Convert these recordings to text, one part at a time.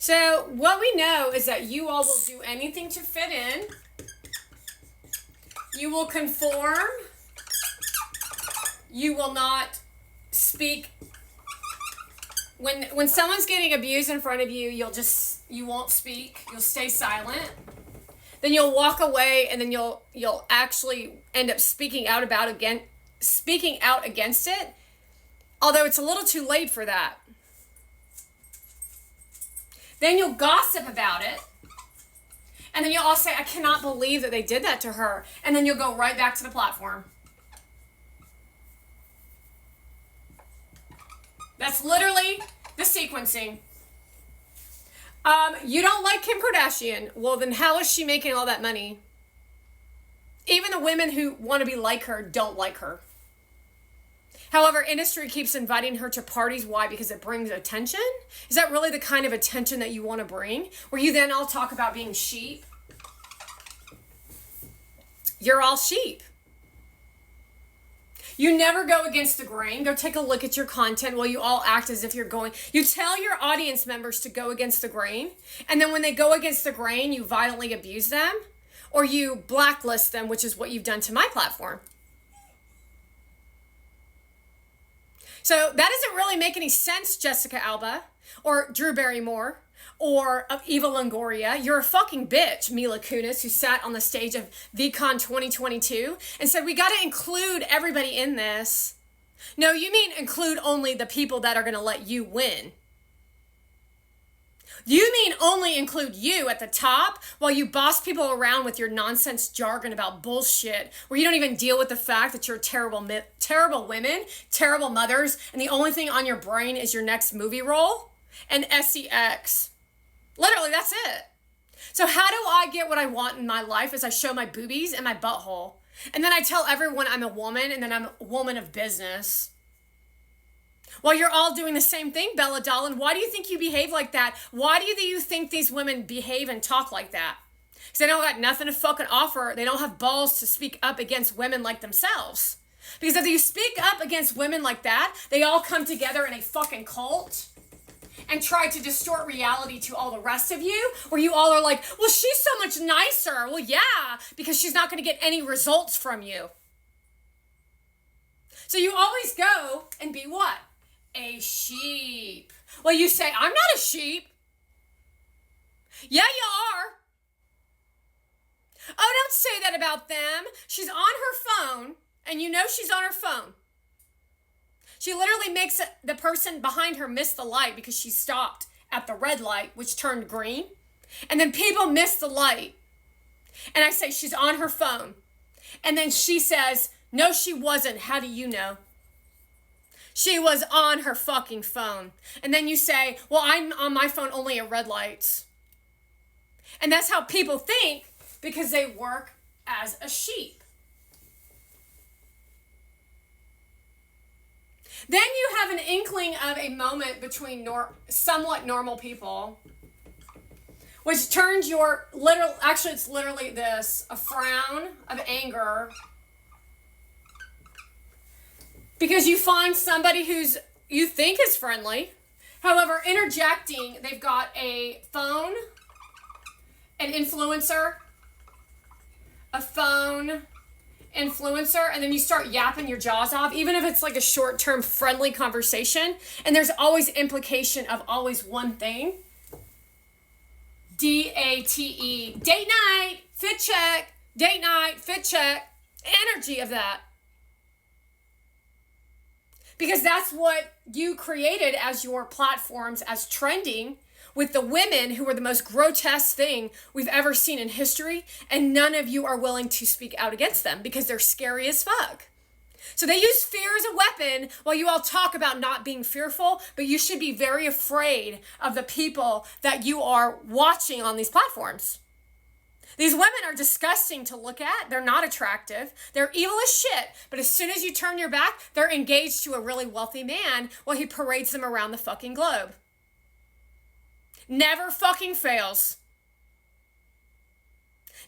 So what we know is that you all will do anything to fit in. You will conform. You will not speak. When someone's getting abused in front of you, you won't speak. You'll stay silent. Then you'll walk away, and then you'll actually end up speaking out against it. Although it's a little too late for that. Then you'll gossip about it. And then you'll all say, I cannot believe that they did that to her. And then you'll go right back to the platform. That's literally the sequencing. You don't like Kim Kardashian. Well, then how is she making all that money? Even the women who want to be like her don't like her. However, industry keeps inviting her to parties. Why? Because it brings attention? Is that really the kind of attention that you want to bring? Where you then all talk about being sheep? You're all sheep. You never go against the grain. Go take a look at your content while you all act as if you're going. You tell your audience members to go against the grain. And then when they go against the grain, you violently abuse them. Or you blacklist them, which is what you've done to my platform. So that doesn't really make any sense, Jessica Alba, or Drew Barrymore, or Eva Longoria. You're a fucking bitch, Mila Kunis, who sat on the stage of VCon 2022 and said, we got to include everybody in this. No, you mean include only the people that are going to let you win. You mean only include you at the top while you boss people around with your nonsense jargon about bullshit where you don't even deal with the fact that you're terrible women, terrible mothers, and the only thing on your brain is your next movie role and sex. Literally, that's it. So how do I get what I want in my life is I show my boobies and my butthole. And then I tell everyone I'm a woman and then I'm a woman of business. Well, you're all doing the same thing, Bella Dolan. Why do you think you behave like that? Why do you think these women behave and talk like that? Because they don't got nothing to fucking offer. They don't have balls to speak up against women like themselves. Because if you speak up against women like that, they all come together in a fucking cult and try to distort reality to all the rest of you, where you all are like, well, she's so much nicer. Well, yeah, because she's not going to get any results from you. So you always go and be what? A sheep. Well, you say, I'm not a sheep. Yeah, you are. Oh, don't say that about them. She's on her phone, and you know she's on her phone. She literally makes the person behind her miss the light because she stopped at the red light, which turned green. And then people miss the light. And I say, she's on her phone. And then she says, no, she wasn't. How do you know? She was on her fucking phone. And then you say, well, I'm on my phone only at red lights. And that's how people think because they work as a sheep. Then you have an inkling of a moment between somewhat normal people, which turns your it's literally this, a frown of anger. Because you find somebody you think is friendly. However, interjecting, they've got a phone, an influencer, and then you start yapping your jaws off, even if it's like a short-term friendly conversation, and there's always implication of always one thing. DATE, date night, fit check, date night, fit check, energy of that. Because that's what you created as your platforms as trending with the women who were the most grotesque thing we've ever seen in history, and none of you are willing to speak out against them because they're scary as fuck. So they use fear as a weapon while you all talk about not being fearful, but you should be very afraid of the people that you are watching on these platforms. These women are disgusting to look at. They're not attractive. They're evil as shit. But as soon as you turn your back, they're engaged to a really wealthy man while he parades them around the fucking globe. Never fucking fails.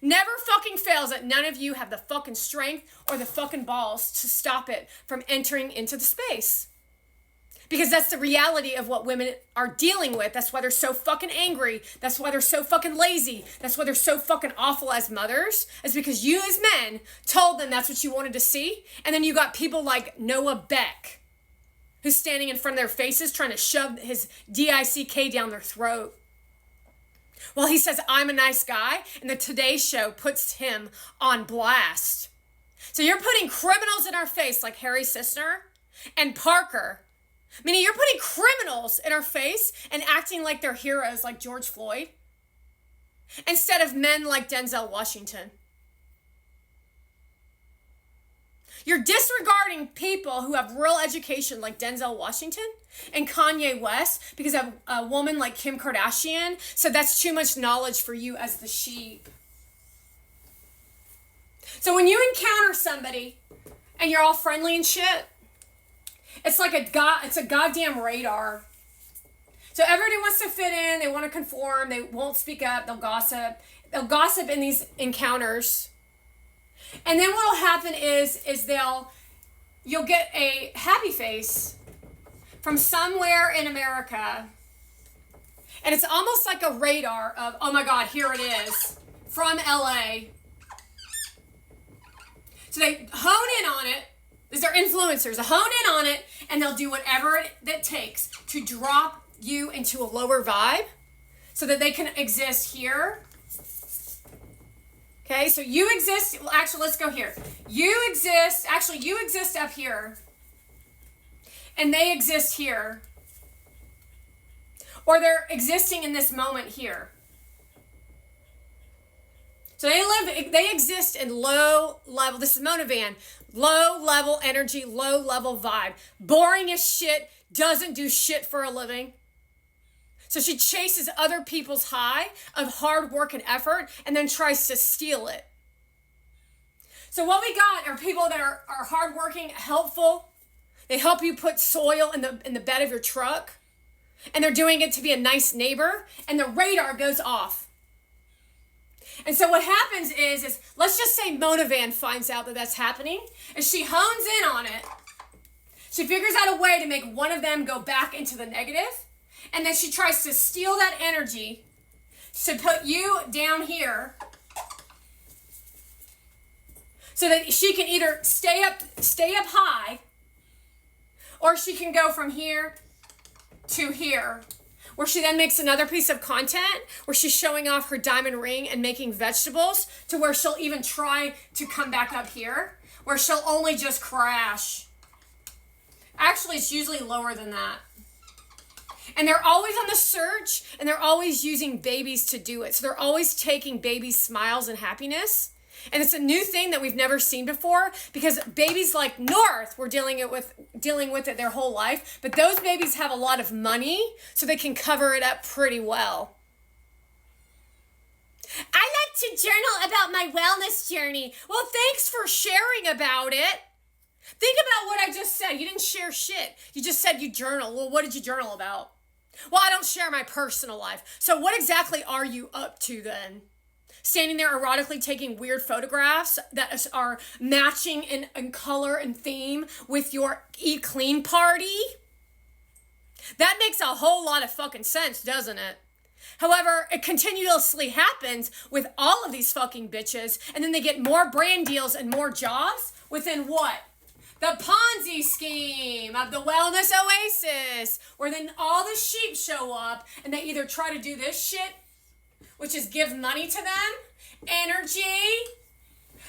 Never fucking fails that none of you have the fucking strength or the fucking balls to stop it from entering into the space. Because that's the reality of what women are dealing with. That's why they're so fucking angry. That's why they're so fucking lazy. That's why they're so fucking awful as mothers. Is because you as men told them that's what you wanted to see. And then you got people like Noah Beck, who's standing in front of their faces trying to shove his DICK down their throat. Well, he says, I'm a nice guy, and the Today Show puts him on blast. So you're putting criminals in our face like Harry Sisner and Parker. Meaning you're putting criminals in our face and acting like they're heroes like George Floyd instead of men like Denzel Washington. You're disregarding people who have real education like Denzel Washington and Kanye West because a woman like Kim Kardashian said that's too much knowledge for you as the sheep. So when you encounter somebody and you're all friendly and shit, it's like it's a goddamn radar. So everybody wants to fit in, they want to conform, they won't speak up, they'll gossip. They'll gossip in these encounters. And then what'll happen is you'll get a happy face from somewhere in America. And it's almost like a radar of, oh my God, here it is, from LA. So they hone in on it. These are influencers. They hone in on it, and they'll do whatever it takes to drop you into a lower vibe so that they can exist here. Okay, so you exist. Well, actually, let's go here. You exist up here, and they exist here. Or they're existing in this moment here. So they exist in low level. This is Mona Van. Low level energy, low level vibe. Boring as shit, doesn't do shit for a living. So she chases other people's high of hard work and effort and then tries to steal it. So what we got are people that are hardworking, helpful. They help you put soil in the bed of your truck. And they're doing it to be a nice neighbor. And the radar goes off. And so what happens is let's just say Mona Van finds out that that's happening, and she hones in on it. She figures out a way to make one of them go back into the negative, and then she tries to steal that energy to put you down here so that she can either stay up high, or she can go from here to here, where she then makes another piece of content where she's showing off her diamond ring and making vegetables, to where she'll even try to come back up here, where she'll only just crash. Actually, it's usually lower than that. And they're always on the search, and they're always using babies to do it. So they're always taking babies' smiles and happiness. And it's a new thing that we've never seen before, because babies like North were dealing with it their whole life. But those babies have a lot of money, so they can cover it up pretty well. I like to journal about my wellness journey. Well, thanks for sharing about it. Think about what I just said. You didn't share shit. You just said you journal. Well, what did you journal about? Well, I don't share my personal life. So what exactly are you up to then? Standing there erotically taking weird photographs that are matching in color and theme with your Eat Clean party? That makes a whole lot of fucking sense, doesn't it? However, it continuously happens with all of these fucking bitches, and then they get more brand deals and more jobs within what? The Ponzi scheme of the wellness oasis, where then all the sheep show up and they either try to do this shit, which is give money to them, energy,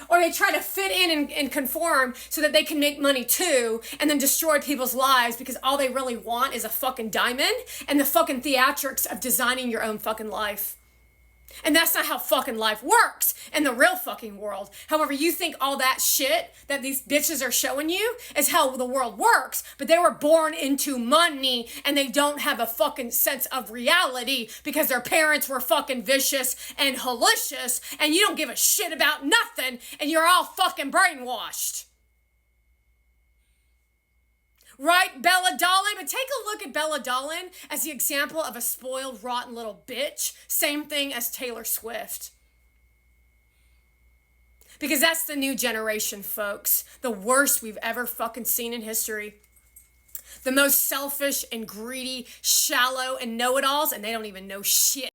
or they try to fit in and conform so that they can make money too, and then destroy people's lives because all they really want is a fucking diamond and the fucking theatrics of designing your own fucking life. And that's not how fucking life works in the real fucking world. However, you think all that shit that these bitches are showing you is how the world works, but they were born into money and they don't have a fucking sense of reality because their parents were fucking vicious and hallucious, and you don't give a shit about nothing, and you're all fucking brainwashed. Right, Bella Dolan? But take a look at Bella Dolan as the example of a spoiled, rotten little bitch. Same thing as Taylor Swift. Because that's the new generation, folks. The worst we've ever fucking seen in history. the most selfish and greedy, shallow, and know-it-alls, and they don't even know shit.